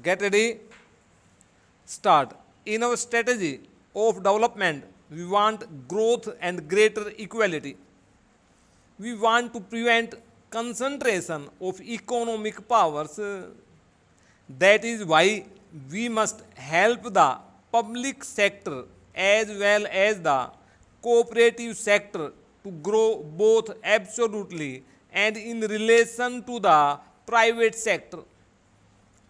Get ready, start. In our strategy of development, we want growth and greater equality. We want to prevent concentration of economic powers. That is why we must help the public sector as well as the cooperative sector to grow both absolutely and in relation to the private sector.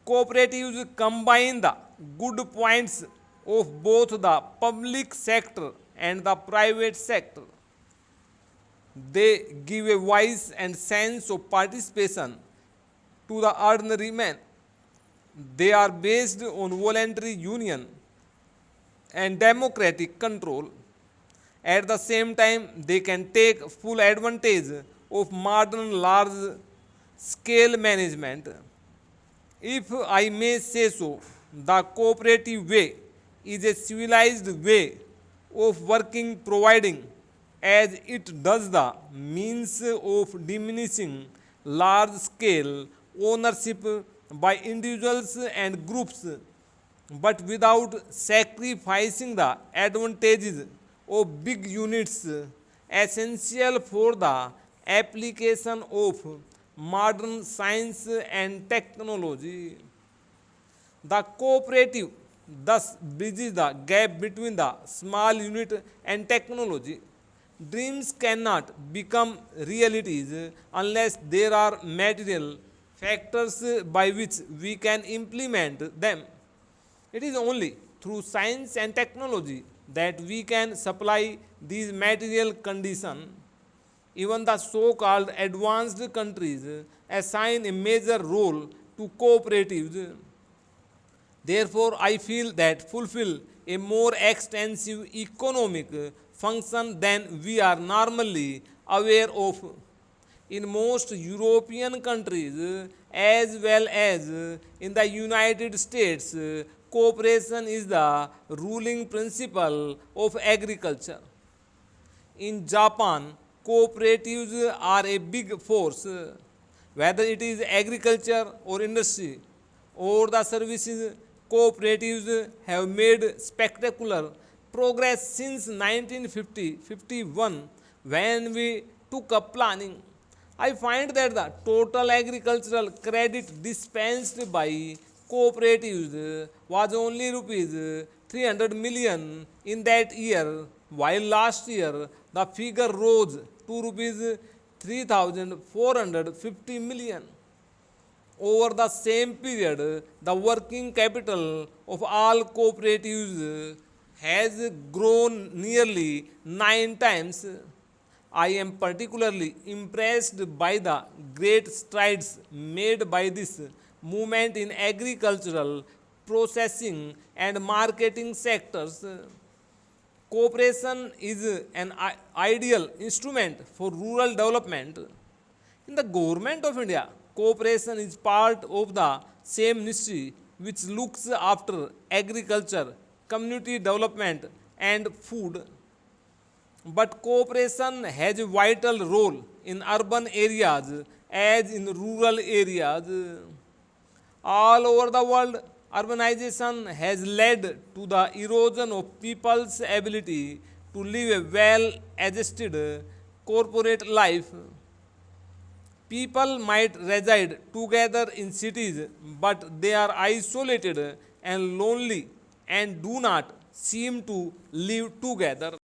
Cooperatives combine the good points of both the public sector and the private sector. They give a voice and sense of participation to the ordinary man. They are based on voluntary union and democratic control. At the same time, they can take full advantage of modern large scale management. If I may say so, the cooperative way is a civilized way of working, providing as it does the means of diminishing large scale ownership by individuals and groups, but without sacrificing the advantages of big units essential for the application of modern science and technology. The cooperative thus bridges the gap between the small unit and technology. Dreams cannot become realities unless there are material factors by which we can implement them. It is only through science and technology that we can supply these material conditions. Even the so called advanced countries assign a major role to cooperatives. Therefore, I feel that fulfill a more extensive economic function than we are normally aware of. In most European countries, as well as in the United States, cooperation is the ruling principle of agriculture. In Japan, cooperatives are a big force, whether it is agriculture or industry or the services. Cooperatives have made spectacular progress since 1950-51 when we took up planning. I find that the total agricultural credit dispensed by cooperatives was only rupees 300 million in that year, while last year the figure rose to rupees 3,450 million. Over the same period, the working capital of all cooperatives has grown nearly 9 times. I am particularly impressed by the great strides made by this movement in agricultural, processing, and marketing sectors. Cooperation is an ideal instrument for rural development. In the government of India, cooperation is part of the same ministry which looks after agriculture, community development, and food. But cooperation has a vital role in urban areas as in rural areas. All over the world, urbanization has led to the erosion of people's ability to live a well adjusted corporate life. People might reside together in cities, but they are isolated and lonely and do not seem to live together.